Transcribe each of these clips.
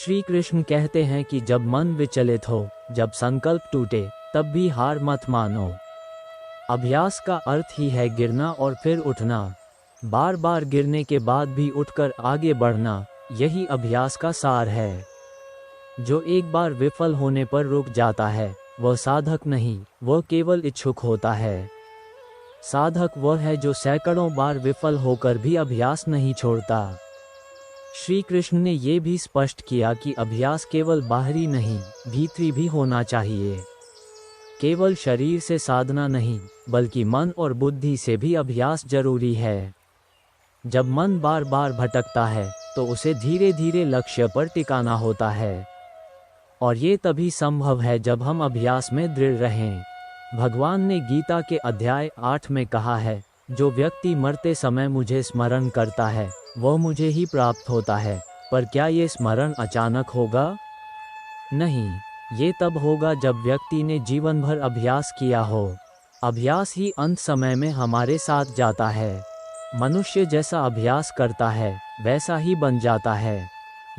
श्री कृष्ण कहते हैं कि जब मन विचलित हो, जब संकल्प टूटे, तब भी हार मत मानो। अभ्यास का अर्थ ही है गिरना और फिर उठना। बार बार गिरने के बाद भी उठकर आगे बढ़ना, यही अभ्यास का सार है। जो एक बार विफल होने पर रुक जाता है, वह साधक नहीं, वह केवल इच्छुक होता है। साधक वह है जो सैकड़ों बार विफल होकर भी अभ्यास नहीं छोड़ता। श्री कृष्ण ने ये भी स्पष्ट किया कि अभ्यास केवल बाहरी नहीं, भीतरी भी होना चाहिए। केवल शरीर से साधना नहीं, बल्कि मन और बुद्धि से भी अभ्यास जरूरी है। जब मन बार बार भटकता है, तो उसे धीरे धीरे लक्ष्य पर टिकाना होता है। और ये तभी संभव है जब हम अभ्यास में दृढ़ रहें। भगवान ने गीता के अध्याय 8 में कहा है, जो व्यक्ति मरते समय मुझे स्मरण करता है, वह मुझे ही प्राप्त होता है। पर क्या ये स्मरण अचानक होगा? नहीं, ये तब होगा जब व्यक्ति ने जीवन भर अभ्यास किया हो। अभ्यास ही अंत समय में हमारे साथ जाता है। मनुष्य जैसा अभ्यास करता है, वैसा ही बन जाता है।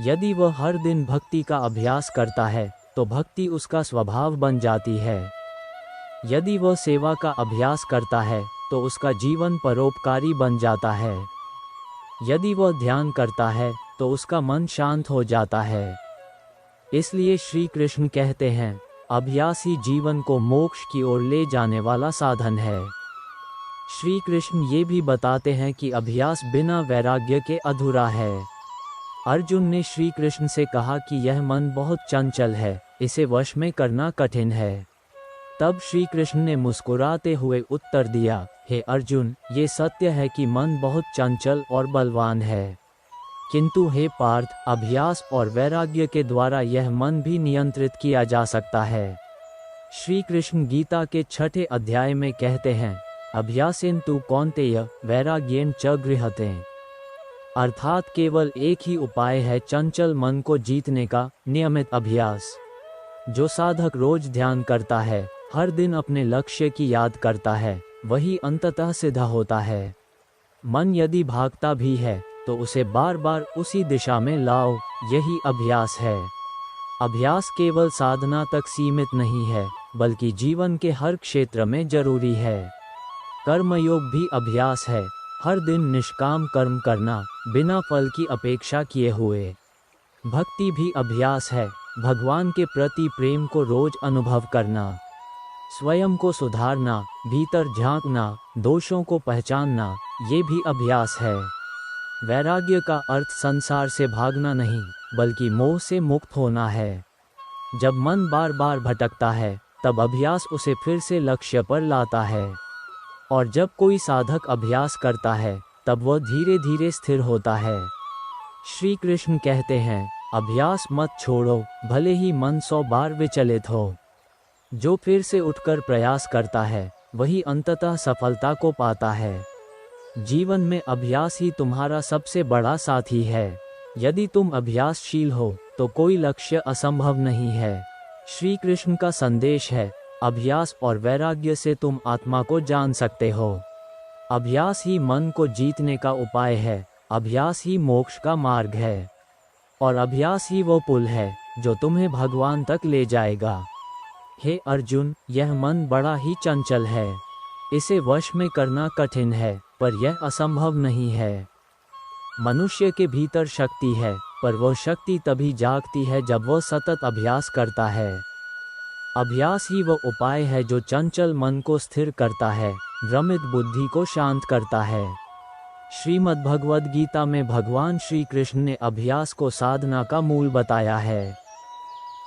यदि वह हर दिन भक्ति का अभ्यास करता है, तो भक्ति उसका स्वभाव बन जाती है। यदि वह सेवा का अभ्यास करता है, तो उसका जीवन परोपकारी बन जाता है। यदि वह ध्यान करता है, तो उसका मन शांत हो जाता है। इसलिए श्री कृष्ण कहते हैं, अभ्यास ही जीवन को मोक्ष की ओर ले जाने वाला साधन है। श्री कृष्ण ये भी बताते हैं कि अभ्यास बिना वैराग्य के अधूरा है। अर्जुन ने श्री कृष्ण से कहा कि यह मन बहुत चंचल है, इसे वश में करना कठिन है। तब श्री कृष्ण ने मुस्कुराते हुए उत्तर दिया, हे अर्जुन, ये सत्य है कि मन बहुत चंचल और बलवान है, किंतु हे पार्थ, अभ्यास और वैराग्य के द्वारा यह मन भी नियंत्रित किया जा सकता है। श्री कृष्ण गीता के 6 अध्याय में कहते हैं, अभ्यासेन तु कौन्तेय वैराग्येन च गृह्यते। अर्थात केवल एक ही उपाय है चंचल मन को जीतने का, नियमित अभ्यास। जो साधक रोज ध्यान करता है, हर दिन अपने लक्ष्य की याद करता है, वही अंततः सिद्ध होता है। मन यदि भागता भी है, तो उसे बार बार उसी दिशा में लाओ, यही अभ्यास है। अभ्यास केवल साधना तक सीमित नहीं है, बल्कि जीवन के हर क्षेत्र में जरूरी है। कर्मयोग भी अभ्यास है, हर दिन निष्काम कर्म करना, बिना फल की अपेक्षा किए हुए। भक्ति भी अभ्यास है, भगवान के प्रति प्रेम को रोज अनुभव करना। स्वयं को सुधारना, भीतर झांकना, दोषों को पहचानना, ये भी अभ्यास है। वैराग्य का अर्थ संसार से भागना नहीं, बल्कि मोह से मुक्त होना है। जब मन बार बार भटकता है, तब अभ्यास उसे फिर से लक्ष्य पर लाता है। और जब कोई साधक अभ्यास करता है, तब वह धीरे धीरे स्थिर होता है। श्री कृष्ण कहते हैं, अभ्यास मत छोड़ो, भले ही मन 100 बार विचलित हो। जो फिर से उठकर प्रयास करता है, वही अंततः सफलता को पाता है। जीवन में अभ्यास ही तुम्हारा सबसे बड़ा साथी है। यदि तुम अभ्यासशील हो, तो कोई लक्ष्य असंभव नहीं है। श्री कृष्ण का संदेश है, अभ्यास और वैराग्य से तुम आत्मा को जान सकते हो। अभ्यास ही मन को जीतने का उपाय है, अभ्यास ही मोक्ष का मार्ग है। और अभ्यास ही वो पुल है, जो तुम्हें भगवान तक ले जाएगा। हे अर्जुन, यह मन बड़ा ही चंचल है। इसे वश में करना कठिन है, पर यह असंभव नहीं है। मनुष्य के भीतर शक्ति है, पर वह शक्ति तभी जागती है जब वह सतत अभ्यास करता है। अभ्यास ही वह उपाय है जो चंचल मन को स्थिर करता है, भ्रमित बुद्धि को शांत करता है। श्रीमद् भगवद गीता में भगवान श्री कृष्ण ने अभ्यास को साधना का मूल बताया है।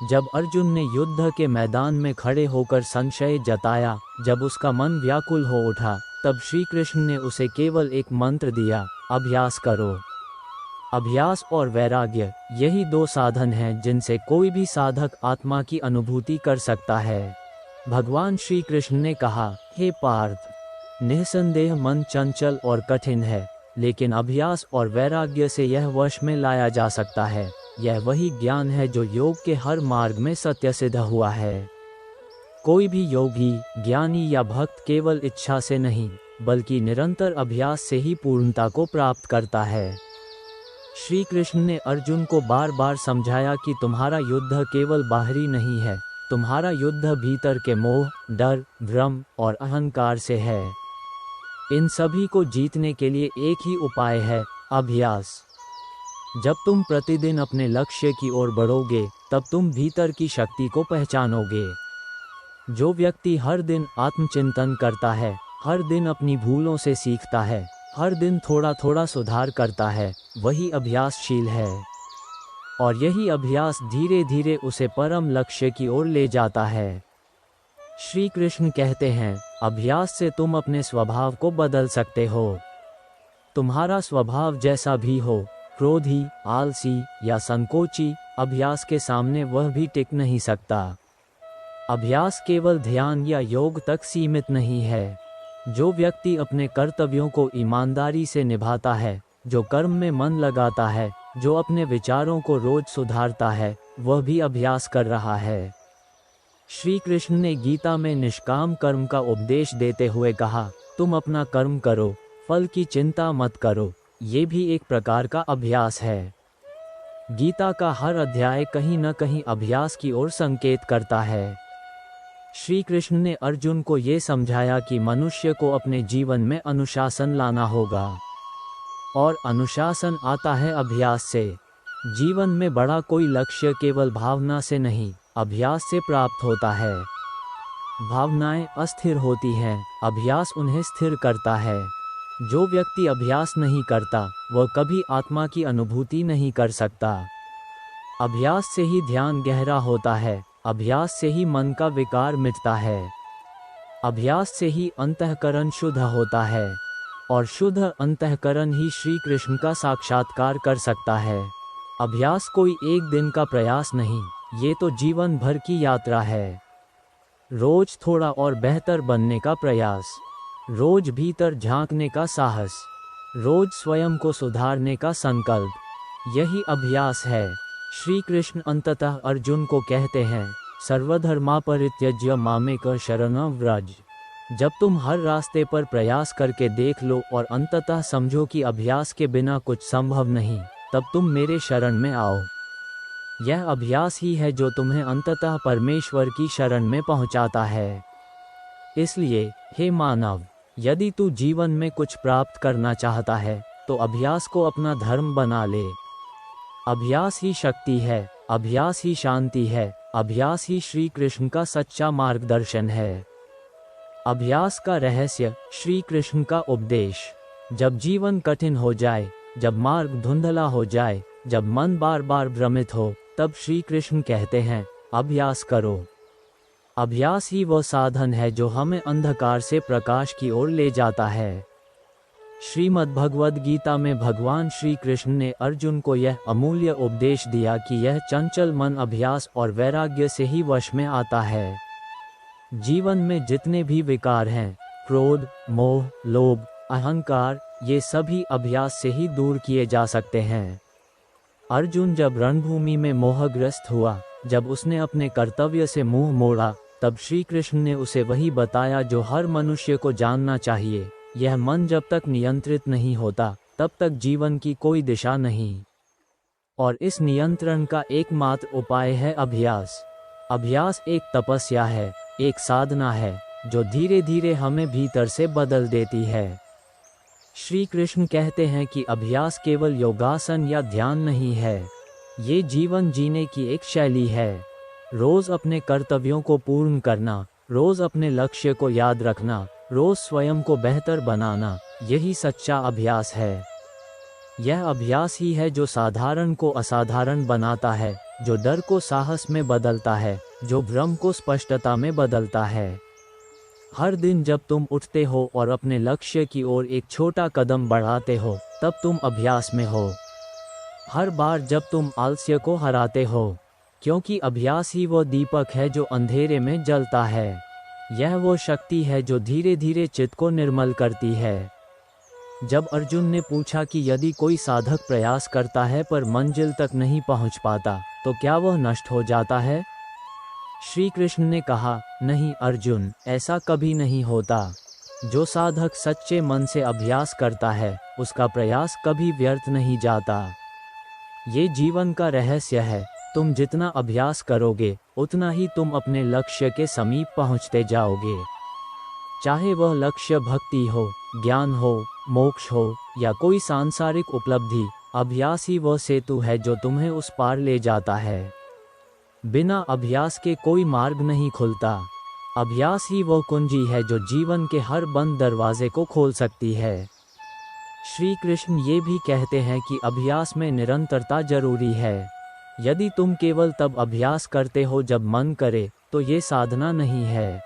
जब अर्जुन ने युद्ध के मैदान में खड़े होकर संशय जताया, जब उसका मन व्याकुल हो उठा, तब श्री कृष्ण ने उसे केवल एक मंत्र दिया, अभ्यास करो। अभ्यास और वैराग्य, यही 2 साधन हैं जिनसे कोई भी साधक आत्मा की अनुभूति कर सकता है। भगवान श्री कृष्ण ने कहा, हे पार्थ, निःसंदेह मन चंचल और कठिन है, लेकिन अभ्यास और वैराग्य से यह वश में लाया जा सकता है। यह वही ज्ञान है जो योग के हर मार्ग में सत्य सिद्ध हुआ है। कोई भी योगी, ज्ञानी या भक्त केवल इच्छा से नहीं, बल्कि निरंतर अभ्यास से ही पूर्णता को प्राप्त करता है। श्री कृष्ण ने अर्जुन को बार बार समझाया कि तुम्हारा युद्ध केवल बाहरी नहीं है, तुम्हारा युद्ध भीतर के मोह, डर, भ्रम और अहंकार से है। इन सभी को जीतने के लिए एक ही उपाय है, अभ्यास। जब तुम प्रतिदिन अपने लक्ष्य की ओर बढ़ोगे, तब तुम भीतर की शक्ति को पहचानोगे। जो व्यक्ति हर दिन आत्मचिंतन करता है, हर दिन अपनी भूलों से सीखता है, हर दिन थोड़ा थोड़ा सुधार करता है, वही अभ्यासशील है। और यही अभ्यास धीरे धीरे उसे परम लक्ष्य की ओर ले जाता है। श्री कृष्ण कहते हैं, अभ्यास से तुम अपने स्वभाव को बदल सकते हो। तुम्हारा स्वभाव जैसा भी हो, क्रोधी, आलसी या संकोची, अभ्यास के सामने वह भी टिक नहीं सकता। अभ्यास केवल ध्यान या योग तक सीमित नहीं है। जो व्यक्ति अपने कर्तव्यों को ईमानदारी से निभाता है, जो कर्म में मन लगाता है, जो अपने विचारों को रोज सुधारता है, वह भी अभ्यास कर रहा है। श्री कृष्ण ने गीता में निष्काम कर्म का उपदेश देते हुए कहा, तुम अपना कर्म करो, फल की चिंता मत करो। ये भी एक प्रकार का अभ्यास है। गीता का हर अध्याय कहीं न कहीं अभ्यास की ओर संकेत करता है। श्री कृष्ण ने अर्जुन को ये समझाया कि मनुष्य को अपने जीवन में अनुशासन लाना होगा, और अनुशासन आता है अभ्यास से। जीवन में बड़ा कोई लक्ष्य केवल भावना से नहीं, अभ्यास से प्राप्त होता है। भावनाएं अस्थिर होती हैं, अभ्यास उन्हें स्थिर करता है। जो व्यक्ति अभ्यास नहीं करता, वह कभी आत्मा की अनुभूति नहीं कर सकता। अभ्यास से ही ध्यान गहरा होता है, अभ्यास से ही मन का विकार मिटता है, अभ्यास से ही अंतःकरण शुद्ध होता है, और शुद्ध अंतःकरण ही श्री कृष्ण का साक्षात्कार कर सकता है। अभ्यास कोई एक दिन का प्रयास नहीं, ये तो जीवन भर की यात्रा है। रोज थोड़ा और बेहतर बनने का प्रयास, रोज भीतर झांकने का साहस, रोज स्वयं को सुधारने का संकल्प, यही अभ्यास है। श्री कृष्ण अंततः अर्जुन को कहते हैं, सर्वधर्मा परित्यज्य मामेक शरणं व्रज। जब तुम हर रास्ते पर प्रयास करके देख लो और अंततः समझो कि अभ्यास के बिना कुछ संभव नहीं, तब तुम मेरे शरण में आओ। यह अभ्यास ही है जो तुम्हें अंततः परमेश्वर की शरण में पहुंचाता है। इसलिए हे मानव, यदि तू जीवन में कुछ प्राप्त करना चाहता है, तो अभ्यास को अपना धर्म बना ले। अभ्यास ही शक्ति है, अभ्यास ही शांति है, अभ्यास ही श्री कृष्ण का सच्चा मार्गदर्शन है। अभ्यास का रहस्य, श्री कृष्ण का उपदेश। जब जीवन कठिन हो जाए, जब मार्ग धुंधला हो जाए, जब मन बार बार भ्रमित हो, तब श्री कृष्ण कहते हैं, अभ्यास करो। अभ्यास ही वह साधन है जो हमें अंधकार से प्रकाश की ओर ले जाता है। श्रीमद् भगवद गीता में भगवान श्री कृष्ण ने अर्जुन को यह अमूल्य उपदेश दिया कि यह चंचल मन अभ्यास और वैराग्य से ही वश में आता है। जीवन में जितने भी विकार हैं, क्रोध, मोह, लोभ, अहंकार, ये सभी अभ्यास से ही दूर किए जा सकते हैं। अर्जुन जब रणभूमि में मोहग्रस्त हुआ, जब उसने अपने कर्तव्य से मुंह मोड़ा, तब श्री कृष्ण ने उसे वही बताया जो हर मनुष्य को जानना चाहिए। यह मन जब तक नियंत्रित नहीं होता, तब तक जीवन की कोई दिशा नहीं। और इस नियंत्रण का एकमात्र उपाय है अभ्यास। अभ्यास एक तपस्या है, एक साधना है, जो धीरे धीरे हमें भीतर से बदल देती है। श्री कृष्ण कहते हैं कि अभ्यास केवल योगासन या ध्यान नहीं है, ये जीवन जीने की एक शैली है। रोज अपने कर्तव्यों को पूर्ण करना, रोज अपने लक्ष्य को याद रखना, रोज स्वयं को बेहतर बनाना, यही सच्चा अभ्यास है। यह अभ्यास ही है जो साधारण को असाधारण बनाता है, जो डर को साहस में बदलता है, जो भ्रम को स्पष्टता में बदलता है। हर दिन जब तुम उठते हो और अपने लक्ष्य की ओर एक छोटा कदम बढ़ाते हो, तब तुम अभ्यास में हो। हर बार जब तुम आलस्य को हराते हो, क्योंकि अभ्यास ही वो दीपक है जो अंधेरे में जलता है। यह वो शक्ति है जो धीरे धीरे चित्त को निर्मल करती है। जब अर्जुन ने पूछा कि यदि कोई साधक प्रयास करता है पर मंजिल तक नहीं पहुंच पाता, तो क्या वह नष्ट हो जाता है? श्री कृष्ण ने कहा, नहीं अर्जुन, ऐसा कभी नहीं होता। जो साधक सच्चे मन से अभ्यास करता है, उसका प्रयास कभी व्यर्थ नहीं जाता। ये जीवन का रहस्य है, तुम जितना अभ्यास करोगे उतना ही तुम अपने लक्ष्य के समीप पहुंचते जाओगे। चाहे वह लक्ष्य भक्ति हो, ज्ञान हो, मोक्ष हो या कोई सांसारिक उपलब्धि, अभ्यास ही वह सेतु है जो तुम्हें उस पार ले जाता है। बिना अभ्यास के कोई मार्ग नहीं खुलता। अभ्यास ही वह कुंजी है जो जीवन के हर बंद दरवाजे को खोल सकती है। श्री कृष्ण ये भी कहते हैं कि अभ्यास में निरंतरता जरूरी है। यदि तुम केवल तब अभ्यास करते हो जब मन करे, तो ये साधना नहीं है।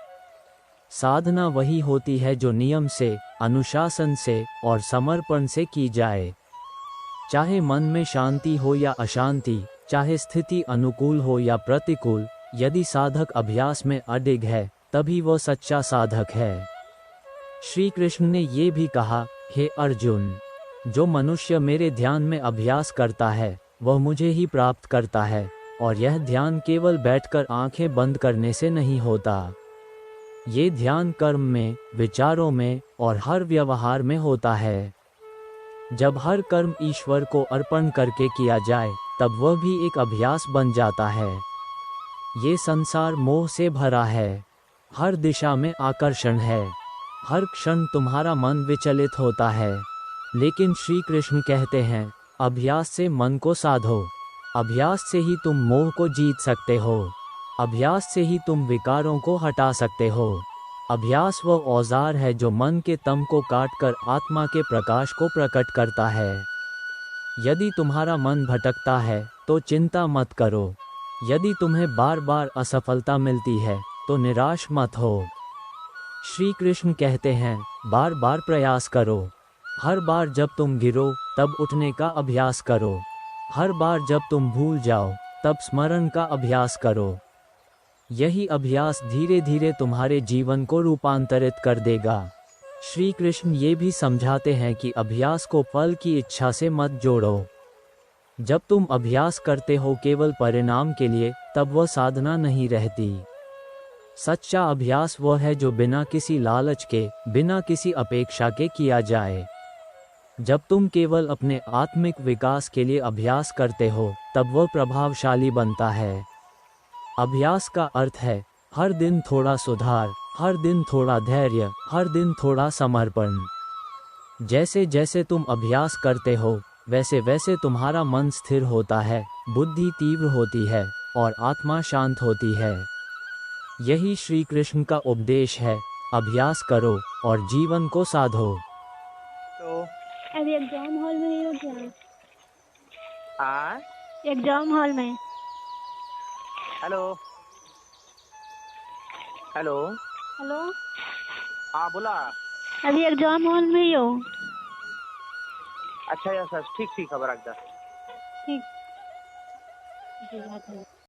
साधना वही होती है जो नियम से, अनुशासन से और समर्पण से की जाए। चाहे मन में शांति हो या अशांति, चाहे स्थिति अनुकूल हो या प्रतिकूल, यदि साधक अभ्यास में अडिग है, तभी वह सच्चा साधक है। श्री कृष्ण ने ये भी कहा, हे अर्जुन, जो मनुष्य मेरे ध्यान में अभ्यास करता है वह मुझे ही प्राप्त करता है, और यह ध्यान केवल बैठकर आंखें बंद करने से नहीं होता। ये ध्यान कर्म में, विचारों में और हर व्यवहार में होता है। जब हर कर्म ईश्वर को अर्पण करके किया जाए, तब वह भी एक अभ्यास बन जाता है। ये संसार मोह से भरा है। हर दिशा में आकर्षण है। हर क्षण तुम्हारा मन विचलित होता है। लेकिन श्री कृष्ण कहते हैं, अभ्यास से मन को साधो। अभ्यास से ही तुम मोह को जीत सकते हो। अभ्यास से ही तुम विकारों को हटा सकते हो। अभ्यास वह औजार है जो मन के तम को काटकर आत्मा के प्रकाश को प्रकट करता है। यदि तुम्हारा मन भटकता है तो चिंता मत करो। यदि तुम्हें बार बार असफलता मिलती है तो निराश मत हो। श्री कृष्ण कहते हैं, बार बार प्रयास करो। हर बार जब तुम गिरो तब उठने का अभ्यास करो। हर बार जब तुम भूल जाओ तब स्मरण का अभ्यास करो। यही अभ्यास धीरे धीरे तुम्हारे जीवन को रूपांतरित कर देगा। श्री कृष्ण ये भी समझाते हैं कि अभ्यास को फल की इच्छा से मत जोड़ो। जब तुम अभ्यास करते हो केवल परिणाम के लिए, तब वह साधना नहीं रहती। सच्चा अभ्यास वह है जो बिना किसी लालच के, बिना किसी अपेक्षा के किया जाए। जब तुम केवल अपने आत्मिक विकास के लिए अभ्यास करते हो, तब वह प्रभावशाली बनता है। अभ्यास का अर्थ है हर दिन थोड़ा सुधार, हर दिन थोड़ा धैर्य, हर दिन थोड़ा समर्पण। जैसे जैसे तुम अभ्यास करते हो, वैसे वैसे तुम्हारा मन स्थिर होता है, बुद्धि तीव्र होती है और आत्मा शांत होती है। यही श्री कृष्ण का उपदेश है, अभ्यास करो और जीवन को साधो। तो अभी एग्जाम हॉल में ही हो क्या? हाँ, एग्जाम हॉल में। Hello hello. हेलो, हाँ बोला। अभी एग्जाम हॉल में ही हो? अच्छा यस ठीक ठीक, खबर रख दा। ठीक। जी, बात है।